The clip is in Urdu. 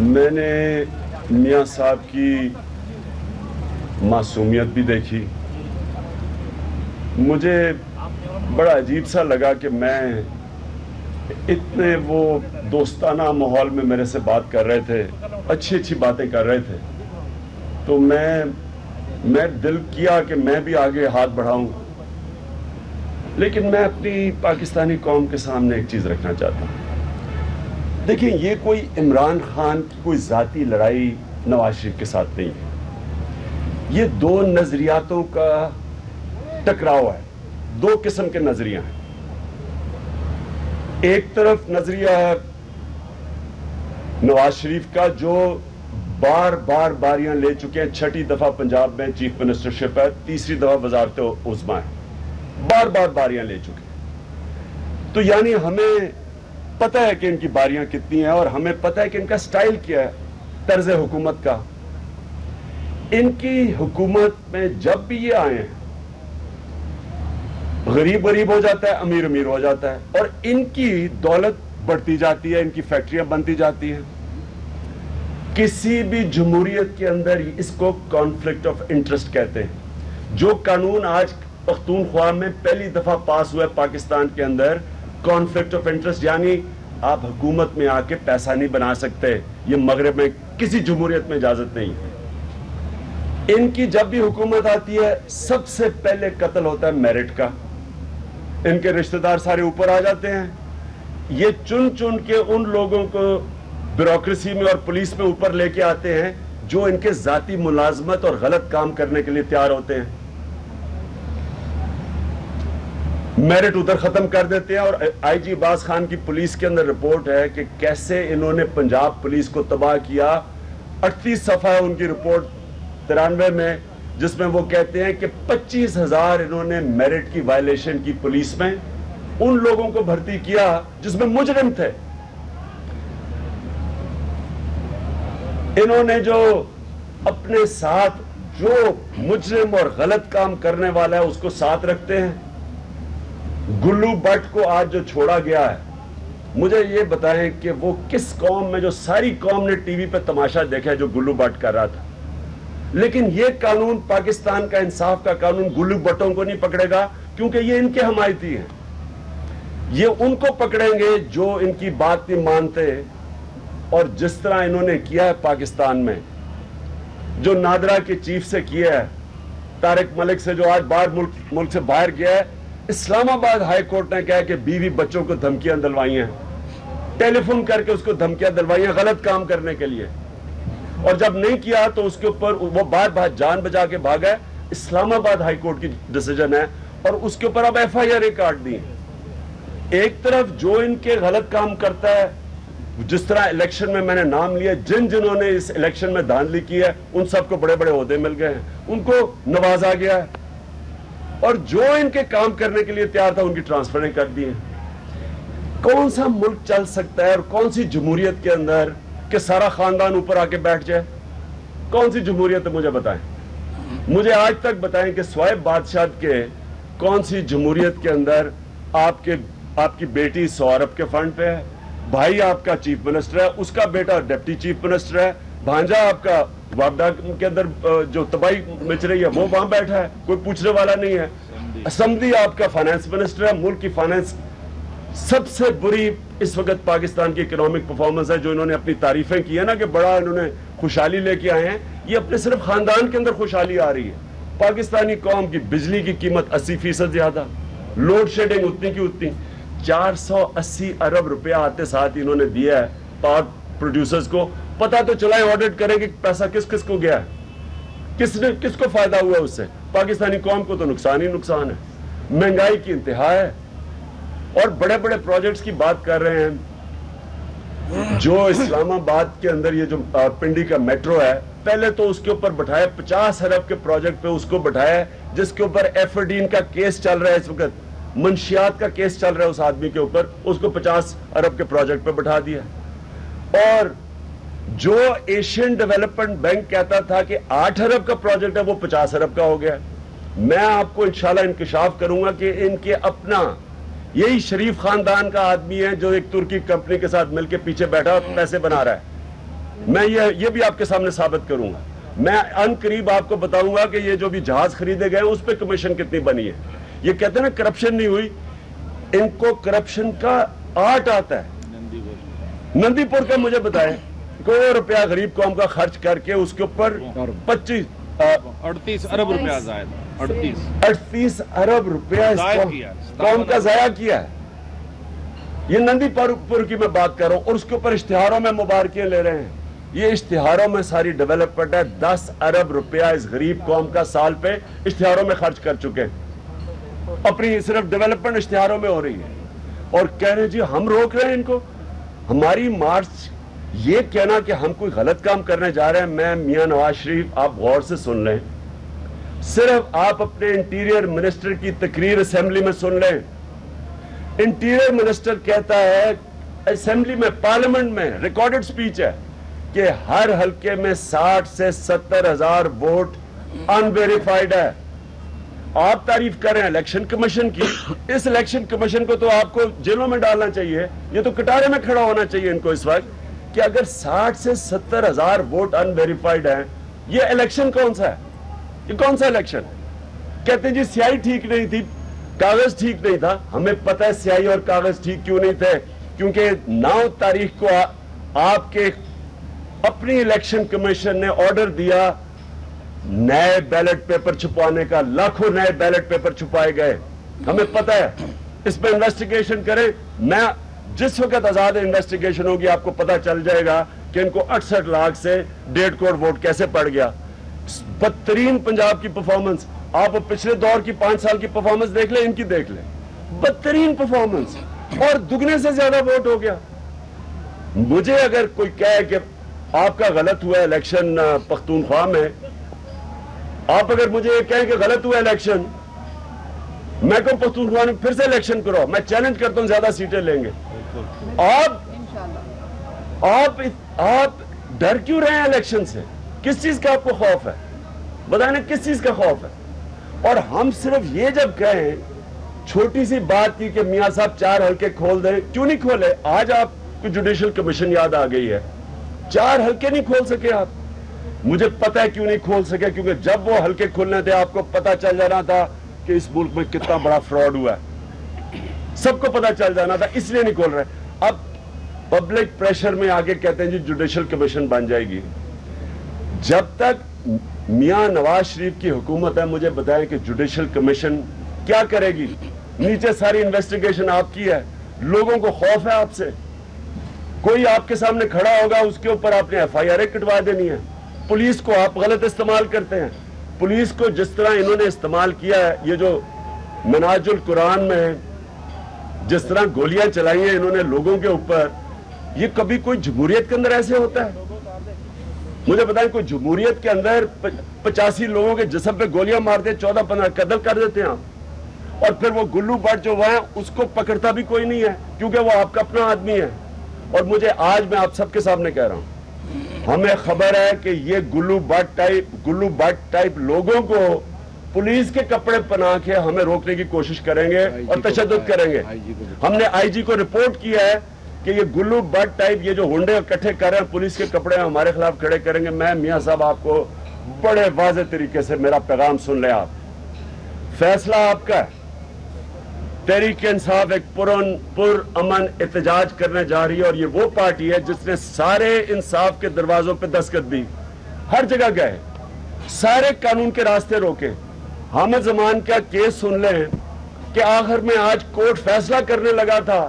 میں نے میاں صاحب کی معصومیت بھی دیکھی. مجھے بڑا عجیب سا لگا کہ میں اتنے وہ دوستانہ ماحول میں میرے سے بات کر رہے تھے, اچھی اچھی باتیں کر رہے تھے, تو میں دل کیا کہ میں بھی آگے ہاتھ بڑھاؤں. لیکن میں اپنی پاکستانی قوم کے سامنے ایک چیز رکھنا چاہتا ہوں. دیکھیں, یہ کوئی عمران خان کی کوئی ذاتی لڑائی نواز شریف کے ساتھ نہیں ہے. یہ دو نظریاتوں کا ٹکراؤ ہے, دو قسم کے نظریہ ہیں. ایک طرف نظریہ ہے نواز شریف کا, جو بار بار باریاں لے چکے ہیں. 6ٹھی دفعہ پنجاب میں چیف منسٹرشپ ہے, 3ری دفعہ وزارت عظمیٰ ہے, بار بار باریاں لے چکے ہیں. تو یعنی ہمیں پتہ ہے کہ ان کی باریاں کتنی ہیں, اور ہمیں پتہ ہے کہ ان کا سٹائل کیا ہے, طرز حکومت کا. ان کی حکومت میں جب بھی یہ آئے ہیں, غریب غریب ہو جاتا ہے, امیر امیر ہو جاتا ہے, اور ان کی دولت بڑھتی جاتی ہے, ان کی فیکٹریاں بنتی جاتی ہیں. کسی بھی جمہوریت کے اندر اس کو کانفلکٹ آف انٹرسٹ کہتے ہیں. جو قانون آج پختونخوا میں پہلی دفعہ پاس ہوا ہے پاکستان کے اندر, کانفلکٹ آف انٹرسٹ, یعنی آپ حکومت میں آ کے پیسہ نہیں بنا سکتے. یہ مغرب میں کسی جمہوریت میں اجازت نہیں ہے. ان کی جب بھی حکومت آتی ہے, سب سے پہلے قتل ہوتا ہے میرٹ کا. ان کے رشتہ دار سارے اوپر آ جاتے ہیں. یہ چن چن کے ان لوگوں کو بیوروکریسی میں اور پولیس میں اوپر لے کے آتے ہیں جو ان کے ذاتی ملازمت اور غلط کام کرنے کے لیے تیار ہوتے ہیں. میرٹ ادھر ختم کر دیتے ہیں. اور آئی جی عباس خان کی پولیس کے اندر رپورٹ ہے کہ کیسے انہوں نے پنجاب پولیس کو تباہ کیا. 38 صفحہ ہے ان کی رپورٹ 93 میں, جس میں وہ کہتے ہیں کہ 25,000 انہوں نے میرٹ کی وائلیشن کی پولیس میں, ان لوگوں کو بھرتی کیا جس میں مجرم تھے. انہوں نے جو اپنے ساتھ جو مجرم اور غلط کام کرنے والا ہے اس کو ساتھ رکھتے ہیں. گلو بٹ کو آج جو چھوڑا گیا ہے, مجھے یہ بتائیں کہ وہ کس قوم میں, جو ساری قوم نے ٹی وی پہ تماشا دیکھا ہے جو گلو بٹ کر رہا تھا. لیکن یہ قانون, پاکستان کا انصاف کا قانون, گلو بٹوں کو نہیں پکڑے گا, کیونکہ یہ ان کے حمایتی ہیں. یہ ان کو پکڑیں گے جو ان کی بات نہیں مانتے. اور جس طرح انہوں نے کیا ہے پاکستان میں, جو نادرا کے چیف سے کیا ہے, طارق ملک سے جو آج باہر ملک سے باہر گیا ہے, اسلام آباد ہائی کورٹ نے کہا کہ بیوی بچوں کو دھمکیاں دلوائی ہیں, ٹیلی فون کر کے اس کو دھمکیاں دلوائی ہیں غلط کام کرنے کے لیے. اور جب نہیں کیا تو اس کے اوپر وہ بار بار جان بچا کے بھاگا ہے. اسلام آباد ہائی کورٹ کی ڈیسیجن ہے, اور اس کے اوپر اب ایف آئی آر کاٹ دی. ایک طرف جو ان کے غلط کام کرتا ہے, جس طرح الیکشن میں نے نام لیا, جنہوں نے اس الیکشن میں دھاندلی کی ہے ان سب کو بڑے بڑے عہدے مل گئے ہیں, ان کو نوازا گیا ہے. اور جو ان کے کام کرنے کے لیے تیار تھا ان کی ٹرانسفریں کر دی ہیں. کون سا ملک چل سکتا ہے, اور کون سی جمہوریت کے اندر کہ سارا خاندان اوپر آ کے بیٹھ جائے؟ کون سی جمہوریت ہے مجھے بتائیں. مجھے آج تک بتائیں کہ سوائے بادشاہت کے کون سی جمہوریت کے اندر آپ کی بیٹی 100 ارب کے فنڈ پہ ہے, بھائی آپ کا چیف منسٹر ہے, اس کا بیٹا ڈپٹی چیف منسٹر ہے, بھانجا آپ کا وابڈا کے اندر جو تباہی مچ رہی ہے وہ وہاں بیٹھا ہے, کوئی پوچھنے والا نہیں ہے. اسمبلی آپ کا فائنانس منسٹر ہے, ملک کی فائنانس سب سے بری اس وقت پاکستان کی اکنامک پرفارمنس ہے. جو انہوں نے اپنی تعریفیں کی ہے نا کہ بڑا انہوں نے خوشحالی لے کے آئے ہیں, یہ اپنے صرف خاندان کے اندر خوشحالی آ رہی ہے. پاکستانی قوم کی بجلی کی قیمت 80% زیادہ, لوڈ شیڈنگ اتنی کی اتنی. 480 ارب روپیہ آتے ساتھ انہوں نے دیا ہے پاور پروڈیوسرز کو. پتہ تو چلائے, آڈٹ کریں کہ پیسہ کس کس کو گیا ہے, کس کو فائدہ ہوا اس سے. پاکستانی قوم کو تو نقصان ہی نقصان ہے. مہنگائی کی انتہا ہے. اور بڑے بڑے پروجیکٹس کی بات کر رہے ہیں, جو اسلام آباد کے اندر یہ جو پنڈی کا میٹرو ہے, پہلے تو اس کے اوپر بٹھایا 50 ارب کے پروجیکٹ پہ اس کو بٹھایا, جس کے اوپر ایفرڈین کا کیس چل رہا ہے اس وقت, منشیات کا کیس چل رہا ہے اس آدمی کے اوپر, اس کو 50 ارب کے پروجیکٹ پہ بٹھا دیا. اور جو ایشین ڈیولپمنٹ بینک کہتا تھا کہ 8 ارب کا پروجیکٹ ہے, وہ 50 ارب کا ہو گیا. میں آپ کو انشاءاللہ انکشاف کروں گا کہ ان کے اپنا یہی شریف خاندان کا آدمی ہے جو ایک ترکی کمپنی کے ساتھ مل کے پیچھے بیٹھا اور پیسے بنا رہا ہے. میں یہ بھی آپ کے سامنے ثابت کروں گا. میں ان قریب آپ کو بتاؤں گا کہ یہ جو بھی جہاز خریدے گئے اس پہ کمیشن کتنی بنی ہے. یہ کہتے ہیں نا کرپشن نہیں ہوئی, ان کو کرپشن کا آرٹ آتا ہے. نندی پور کا مجھے بتائیں, کروڑ روپیہ غریب قوم کا خرچ کر کے اس کے اوپر 38 ارب روپیہ زائد, 38 ارب روپیہ قوم کا ضائع کیا ہے. یہ نندی پور کی میں بات کر رہا ہوں, اور اس کے اوپر اشتہاروں میں مبارکیاں لے رہے ہیں. یہ اشتہاروں میں ساری ڈیولپمنٹ ہے. 10 ارب روپیہ اس غریب قوم کا سال پہ اشتہاروں میں خرچ کر چکے ہیں. اپنی صرف ڈیولپمنٹ اشتہاروں میں ہو رہی ہے, اور کہہ رہے جی ہم روک رہے ہیں ان کو. ہماری مارچ یہ کہنا کہ ہم کوئی غلط کام کرنے جا رہے ہیں, میں میاں نواز شریف, آپ غور سے سن لیں, صرف آپ اپنے انٹیریئر منسٹر کی تقریر اسمبلی میں سن لیں. انٹیریئر منسٹر کہتا ہے اسمبلی میں, پارلیمنٹ میں ریکارڈڈ سپیچ ہے, کہ ہر حلقے میں 60 سے 70 ہزار ووٹ ان ویریفائیڈ ہے. آپ تعریف کریں الیکشن کمیشن کی, اس الیکشن کمیشن کو تو آپ کو جیلوں میں ڈالنا چاہیے. یہ تو کٹارے میں کھڑا ہونا چاہیے ان کو اس وقت, کہ اگر 60 سے 70 ہزار ووٹ ان ویریفائیڈ ہیں, یہ الیکشن کون سا ہے؟ یہ کون سا الیکشن؟ کہتے ہیں جی سیاہی ٹھیک نہیں تھی, کاغذ ٹھیک نہیں تھا. ہمیں پتہ ہے سیاہی اور کاغذ ٹھیک کیوں نہیں تھے, کیونکہ 9 تاریخ کو آپ کے اپنی الیکشن کمیشن نے آرڈر دیا نئے بیلٹ پیپر چھپوانے کا. لاکھوں نئے بیلٹ پیپر چھپائے گئے. ہمیں پتہ ہے, اس پہ انویسٹیگیشن کریں. میں جس وقت آزاد انویسٹیگیشن ہوگی آپ کو پتہ چل جائے گا کہ ان کو 68 لاکھ سے 1.5 کروڑ ووٹ کیسے پڑ گیا. بدترین پنجاب کی پرفارمنس, آپ پچھلے دور کی 5 سال کی پرفارمنس دیکھ لیں, ان کی دیکھ لیں, بدترین پرفارمنس, اور دگنے سے زیادہ ووٹ ہو گیا. مجھے اگر کوئی کہے کہ آپ کا غلط ہوا الیکشن پختونخوا میں, آپ اگر مجھے یہ کہیں کہ غلط ہوا الیکشن, میں کہوں پختونخوا میں پھر سے الیکشن کرو, میں چیلنج کرتا ہوں زیادہ سیٹیں لیں گے. آپ ڈر کیوں رہے ہیں الیکشن سے؟ کس چیز کا آپ کو خوف ہے؟ بتائیں نا کس چیز کا خوف ہے؟ اور ہم صرف یہ جب کہیں, چھوٹی سی بات کی کہ میاں صاحب 4 حلقے کھول دیں, کیوں نہیں کھولے؟ آج آپ کو جوڈیشل کمیشن یاد آ گئی ہے, 4 حلقے نہیں کھول سکے آپ. مجھے پتا ہے کیوں نہیں کھول سکے, کیونکہ جب وہ حلقے کھولنے تھے آپ کو پتا چل جانا تھا کہ اس ملک میں کتنا بڑا فراڈ ہوا ہے, سب کو پتا چل جانا تھا, اس لیے نہیں کھول رہے. اب پبلک پریشر میں آگے کہتے ہیں جی جوڈیشل کمیشن بن جائے گی. جب تک میاں نواز شریف کی حکومت ہے, مجھے بتائیں کہ جوڈیشل کمیشن کیا کرے گی؟ نیچے ساری انویسٹیگیشن آپ کی ہے, لوگوں کو خوف ہے آپ سے. کوئی آپ کے سامنے کھڑا ہوگا, اس کے اوپر آپ نے FIR کٹوا دینی ہے. پولیس کو آپ غلط استعمال کرتے ہیں. پولیس کو جس طرح انہوں نے استعمال کیا ہے, یہ جو مناج القرآن میں جس طرح گولیاں چلائی ہیں انہوں نے لوگوں کے اوپر, یہ کبھی کوئی جمہوریت کے اندر ایسے ہوتا ہے؟ مجھے بتائیں, کوئی جمہوریت کے اندر 85 لوگوں کے جسم پہ گولیاں مارتے, 14-15 قتل کر دیتے ہیں آپ, اور پھر وہ گلو بٹ جو ہے اس کو پکڑتا بھی کوئی نہیں ہے, کیونکہ وہ آپ کا اپنا آدمی ہے. اور مجھے آج میں آپ سب کے سامنے کہہ رہا ہوں, ہمیں خبر ہے کہ یہ گلو بٹ ٹائپ لوگوں کو پولیس کے کپڑے پہنا کے ہمیں روکنے کی کوشش کریں گے اور تشدد کریں گے. ہم نے IG کو رپورٹ کیا ہے کہ یہ گلو بٹ ٹائپ, یہ جو ہنڈے اکٹھے کر رہے ہیں پولیس کے کپڑے ہمارے خلاف کھڑے کریں گے. میں میاں صاحب آپ کو بڑے واضح طریقے سے میرا پیغام سن لیں, آپ فیصلہ آپ کا ہے. تحریک انصاف ایک پر امن احتجاج کرنے جا رہی ہے, اور یہ وہ پارٹی ہے جس نے سارے انصاف کے دروازوں پہ دستخط دی, ہر جگہ گئے, سارے قانون کے راستے روکے. حامد زمان کا کیس سن لیں کہ آخر میں آج کورٹ فیصلہ کرنے لگا تھا